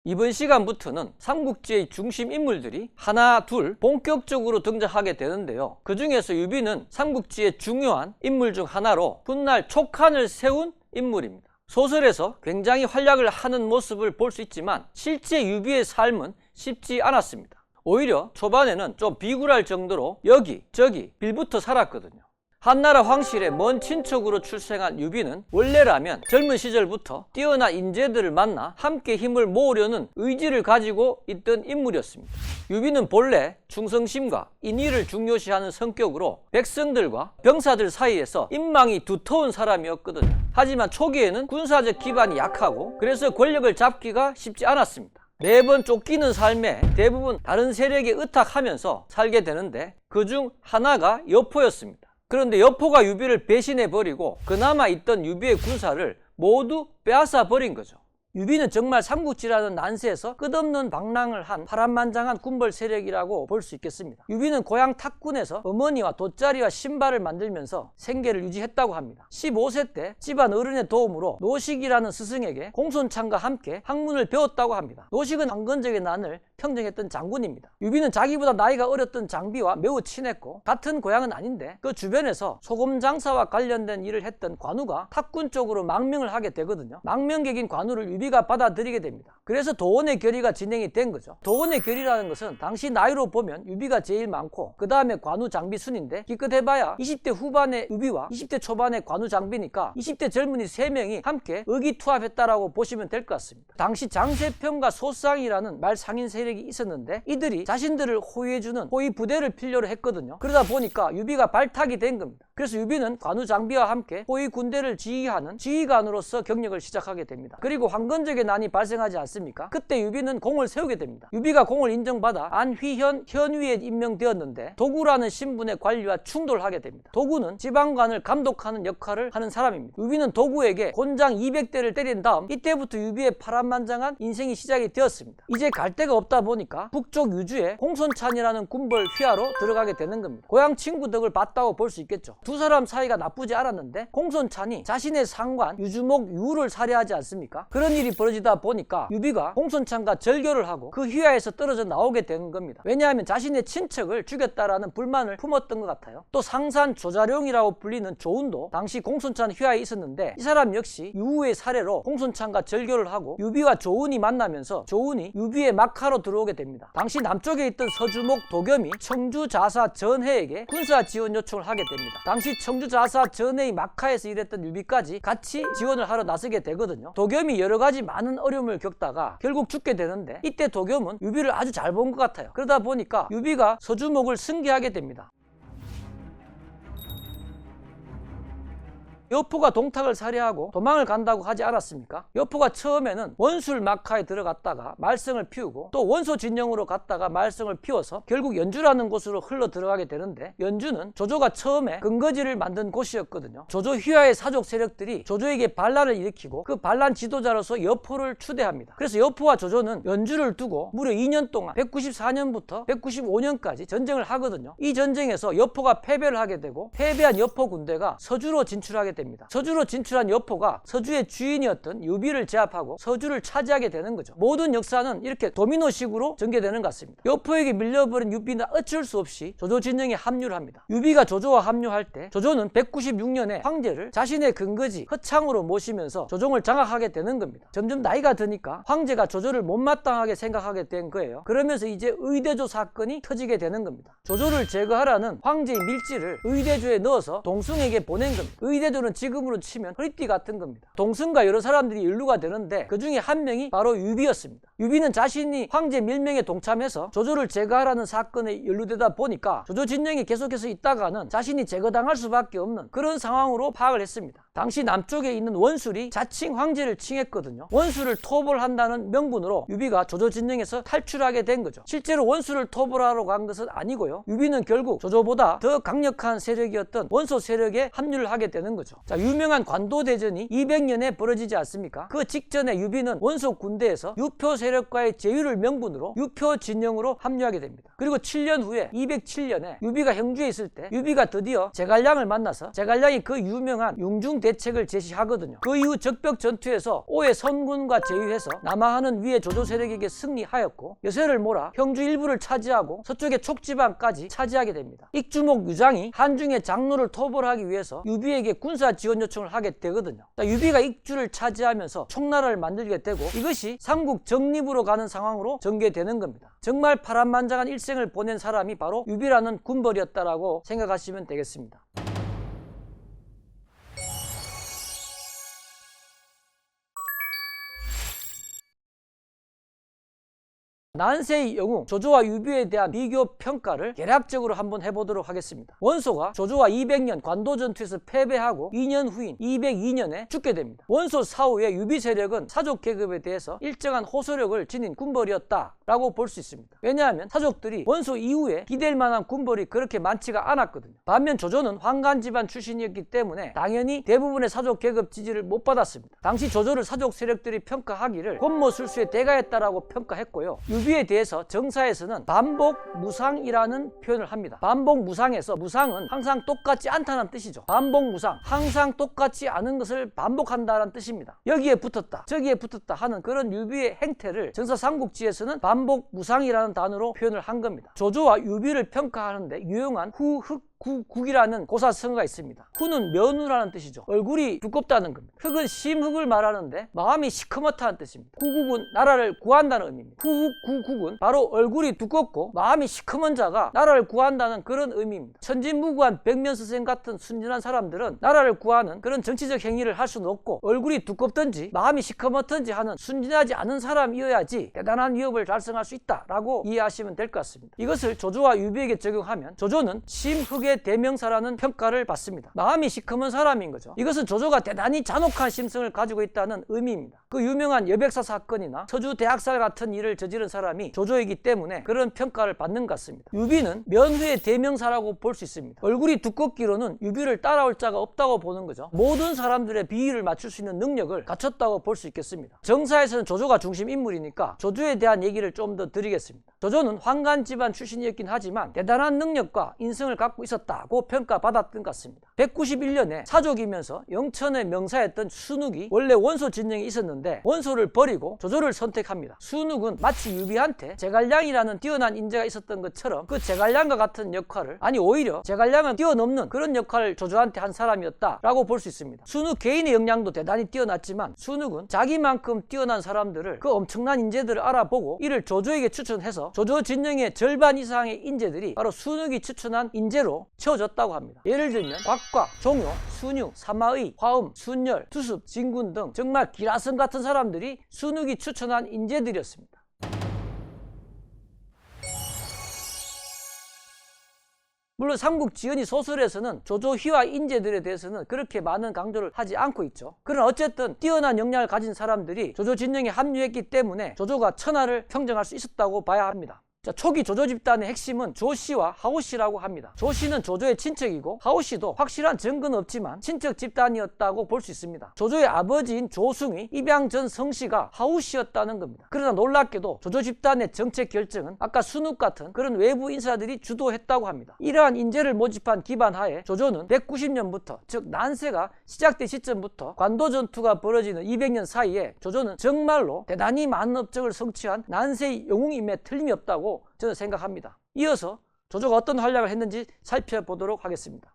이번 시간부터는 삼국지의 중심 인물들이 하나 둘 본격적으로 등장하게 되는데요. 그 중에서 유비는 삼국지의 중요한 인물 중 하나로 훗날 촉한을 세운 인물입니다. 소설에서 굉장히 활약을 하는 모습을 볼 수 있지만 실제 유비의 삶은 쉽지 않았습니다. 오히려 초반에는 좀 비굴할 정도로 여기저기 빌붙어 살았거든요. 한나라 황실의 먼 친척으로 출생한 유비는 원래라면 젊은 시절부터 뛰어난 인재들을 만나 함께 힘을 모으려는 의지를 가지고 있던 인물이었습니다. 유비는 본래 충성심과 인의를 중요시하는 성격으로 백성들과 병사들 사이에서 인망이 두터운 사람이었거든요. 하지만 초기에는 군사적 기반이 약하고 그래서 권력을 잡기가 쉽지 않았습니다. 매번 쫓기는 삶에 대부분 다른 세력에 의탁하면서 살게 되는데 그중 하나가 여포였습니다. 그런데 여포가 유비를 배신해버리고 그나마 있던 유비의 군사를 모두 빼앗아 버린 거죠. 유비는 정말 삼국지라는 난세에서 끝없는 방랑을 한 파란만장한 군벌 세력이라고 볼 수 있겠습니다. 유비는 고향 탁군에서 어머니와 돗자리와 신발을 만들면서 생계를 유지했다고 합니다. 15세 때 집안 어른의 도움으로 노식이라는 스승에게 공손창과 함께 학문을 배웠다고 합니다. 노식은 황건적의 난을 평정했던 장군입니다. 유비는 자기보다 나이가 어렸던 장비와 매우 친했고 같은 고향은 아닌데 그 주변에서 소금 장사와 관련된 일을 했던 관우가 탁군 쪽으로 망명을 하게 되거든요. 망명객인 관우를 유비가 받아들이게 됩니다. 그래서 도원의 결의가 진행이 된 거죠. 도원의 결의라는 것은 당시 나이로 보면 유비가 제일 많고 그 다음에 관우 장비순인데 기껏 해봐야 20대 후반의 유비와 20대 초반의 관우 장비니까 20대 젊은이 3명이 함께 의기투합했다라고 보시면 될 것 같습니다. 당시 장세평과 소상이라는 말상인 세력이 있었는데 이들이 자신들을 호위해주는 호위 부대를 필요로 했거든요. 그러다 보니까 유비가 발탁이 된 겁니다. 그래서 유비는 관우 장비와 함께 호위 군대를 지휘하는 지휘관으로서 경력을 시작하게 됩니다. 그리고 황건적의 난이 발생하지 않습니까? 그때 유비는 공을 세우게 됩니다. 유비가 공을 인정받아 안휘현 현위에 임명되었는데 도구라는 신분의 관리와 충돌하게 됩니다. 도구는 지방관을 감독하는 역할을 하는 사람입니다. 유비는 도구에게 곤장 200대를 때린 다음 이때부터 유비의 파란만장한 인생이 시작이 되었습니다. 이제 갈 데가 없다 보니까 북쪽 유주의 공손찬이라는 군벌 휘하로 들어가게 되는 겁니다. 고향 친구 덕을 봤다고 볼 수 있겠죠. 두 사람 사이가 나쁘지 않았는데 공손찬이 자신의 상관 유주목 유를 살해하지 않습니까? 그런 일이 벌어지다 보니까 유비가 공손찬과 절교를 하고 그 휘하에서 떨어져 나오게 되는 겁니다. 왜냐하면 자신의 친척을 죽였다라는 불만을 품었던 것 같아요. 또 상산 조자룡이라고 불리는 조운도 당시 공손찬 휘하에 있었는데 이 사람 역시 유우의 사례로 공손찬과 절교를 하고 유비와 조운이 만나면서 조운이 유비의 막하로 들어오게 됩니다. 당시 남쪽에 있던 서주목 도겸이 청주자사 전해에게 군사 지원 요청을 하게 됩니다. 당시 청주자사 전해의 막하에서 일했던 유비까지 같이 지원을 하러 나서게 되거든요. 도겸이 여러 가지 많은 어려움을 겪다가 결국 죽게 되는데 이때 도겸은 유비를 아주 잘 본 것 같아요. 그러다 보니까 유비가 서주목을 승계하게 됩니다. 여포가 동탁을 살해하고 도망을 간다고 하지 않았습니까? 여포가 처음에는 원술 막하에 들어갔다가 말썽을 피우고 또 원소 진영으로 갔다가 말썽을 피워서 결국 연주라는 곳으로 흘러 들어가게 되는데 연주는 조조가 처음에 근거지를 만든 곳이었거든요. 조조 휘하의 사족 세력들이 조조에게 반란을 일으키고 그 반란 지도자로서 여포를 추대합니다. 그래서 여포와 조조는 연주를 두고 무려 2년 동안 194년부터 195년까지 전쟁을 하거든요. 이 전쟁에서 여포가 패배를 하게 되고 패배한 여포 군대가 서주로 진출하게 됩니다. 서주로 진출한 여포가 서주의 주인이었던 유비를 제압하고 서주를 차지하게 되는 거죠. 모든 역사는 이렇게 도미노식으로 전개되는 것 같습니다. 여포에게 밀려버린 유비는 어쩔 수 없이 조조 진영에 합류를 합니다. 유비가 조조와 합류할 때 조조는 196년에 황제를 자신의 근거지 허창으로 모시면서 조정을 장악하게 되는 겁니다. 점점 나이가 드니까 황제가 조조를 못마땅하게 생각하게 된 거예요. 그러면서 이제 의대조 사건이 터지게 되는 겁니다. 조조를 제거하라는 황제의 밀지를 의대조에 넣어서 동승에게 보낸 겁니다. 의대조는 지금으로 치면 허리띠 같은 겁니다. 동승과 여러 사람들이 연루가 되는데 그 중에 한 명이 바로 유비였습니다. 유비는 자신이 황제 밀명에 동참해서 조조를 제거하라는 사건에 연루되다 보니까 조조 진영이 계속해서 있다가는 자신이 제거당할 수밖에 없는 그런 상황으로 파악을 했습니다. 당시 남쪽에 있는 원술이 자칭 황제를 칭했거든요. 원술을 토벌한다는 명분으로 유비가 조조 진영에서 탈출하게 된 거죠. 실제로 원술을 토벌하러 간 것은 아니고요. 유비는 결국 조조보다 더 강력한 세력이었던 원소 세력에 합류를 하게 되는 거죠. 자, 유명한 관도대전이 200년에 벌어지지 않습니까? 그 직전에 유비는 원소 군대에서 유표 세력과의 제휴를 명분으로 유표 진영으로 합류하게 됩니다. 그리고 7년 후에 207년에 유비가 형주에 있을 때 유비가 드디어 제갈량을 만나서 제갈량이 그 유명한 융중 대책을 제시하거든요. 그 이후 적벽 전투에서 오해 선군과 제휴해서 남하하는 위의 조조 세력에게 승리하였고 여세를 몰아 형주 일부를 차지하고 서쪽의 촉지방까지 차지하게 됩니다. 익주목 유장이 한중의 장로를 토벌하기 위해서 유비에게 군사 지원 요청을 하게 되거든요. 유비가 익주를 차지하면서 총나라를 만들게 되고 이것이 삼국 정립으로 가는 상황으로 전개되는 겁니다. 정말 파란만장한 일생을 보낸 사람이 바로 유비라는 군벌이었다라고 생각하시면 되겠습니다. 난세의 영웅 조조와 유비에 대한 비교 평가를 개략적으로 한번 해보도록 하겠습니다. 원소가 조조와 200년 관도 전투에서 패배하고 2년 후인 202년에 죽게 됩니다. 원소 사후에 유비 세력은 사족 계급에 대해서 일정한 호소력을 지닌 군벌이었다라고 볼 수 있습니다. 왜냐하면 사족들이 원소 이후에 기댈 만한 군벌이 그렇게 많지가 않았거든요. 반면 조조는 황간 집안 출신이었기 때문에 당연히 대부분의 사족 계급 지지를 못 받았습니다. 당시 조조를 사족 세력들이 평가하기를 권모술수의 대가였다라고 평가했고요. 유비에 대해서 정사에서는 반복무상이라는 표현을 합니다. 반복무상에서 무상은 항상 똑같지 않다는 뜻이죠. 반복무상, 항상 똑같지 않은 것을 반복한다는 뜻입니다. 여기에 붙었다, 저기에 붙었다 하는 그런 유비의 행태를 정사 삼국지에서는 반복무상이라는 단어로 표현을 한 겁니다. 조조와 유비를 평가하는데 유용한 후흑국이라는 고사성어가 있습니다. 후는 면후라는 뜻이죠. 얼굴이 두껍다는 겁니다. 흑은 심흑을 말하는데 마음이 시커멓다는 뜻입니다. 후국은 나라를 구한다는 의미입니다. 후흑국은 바로 얼굴이 두껍고 마음이 시커먼 자가 나라를 구한다는 그런 의미입니다. 천진무구한 백면스승 같은 순진한 사람들은 나라를 구하는 그런 정치적 행위를 할 수는 없고 얼굴이 두껍든지 마음이 시커멓든지 하는 순진하지 않은 사람이어야지 대단한 위협을 달성할 수 있다라고 이해하시면 될 것 같습니다. 이것을 조조와 유비에게 적용하면 조조는 심흑의 대명사라는 평가를 받습니다. 마음이 시커먼 사람인 거죠. 이것은 조조가 대단히 잔혹한 심성을 가지고 있다는 의미입니다. 그 유명한 여백사 사건이나 서주 대학살 같은 일을 저지른 사람이 조조이기 때문에 그런 평가를 받는 것 같습니다. 유비는 면후의 대명사라고 볼 수 있습니다. 얼굴이 두껍기로는 유비를 따라올 자가 없다고 보는 거죠. 모든 사람들의 비위를 맞출 수 있는 능력을 갖췄다고 볼 수 있겠습니다. 정사에서는 조조가 중심 인물이니까 조조에 대한 얘기를 좀 더 드리겠습니다. 조조는 황간 집안 출신이었긴 하지만 대단한 능력과 인성을 갖고 있었다고 평가받았던 것 같습니다. 191년에 사족이면서 영천의 명사였던 순욱이 원래 원소 진영에 있었는데 원소를 버리고 조조를 선택합니다. 순욱은 마치 유비한테 제갈량이라는 뛰어난 인재가 있었던 것처럼 그 제갈량과 같은 역할을, 아니 오히려 제갈량은 뛰어넘는 그런 역할을 조조한테 한 사람이었다라고 볼 수 있습니다. 순욱 개인의 역량도 대단히 뛰어났지만 순욱은 자기만큼 뛰어난 사람들을, 그 엄청난 인재들을 알아보고 이를 조조에게 추천해서 조조 진영의 절반 이상의 인재들이 바로 순욱이 추천한 인재로 채워졌다고 합니다. 예를 들면 곽과, 종효, 순유, 사마의, 화음, 순열, 두습, 진군 등 정말 기라성 같은 사람들이 순욱이 추천한 인재들이었습니다. 물론 삼국지연의 소설에서는 조조희와 인재들에 대해서는 그렇게 많은 강조를 하지 않고 있죠. 그러나 어쨌든 뛰어난 역량을 가진 사람들이 조조 진영에 합류했기 때문에 조조가 천하를 평정할 수 있었다고 봐야 합니다. 초기 조조 집단의 핵심은 조씨와 하오씨라고 합니다. 조씨는 조조의 친척이고 하오씨도 확실한 증거는 없지만 친척 집단이었다고 볼 수 있습니다. 조조의 아버지인 조승이 입양 전 성씨가 하오씨였다는 겁니다. 그러나 놀랍게도 조조 집단의 정책 결정은 아까 순욱 같은 그런 외부 인사들이 주도했다고 합니다. 이러한 인재를 모집한 기반 하에 조조는 190년부터, 즉 난세가 시작된 시점부터 관도 전투가 벌어지는 200년 사이에 조조는 정말로 대단히 많은 업적을 성취한 난세의 영웅임에 틀림이 없다고 저는 생각합니다. 이어서 조조가 어떤 활약을 했는지 살펴보도록 하겠습니다.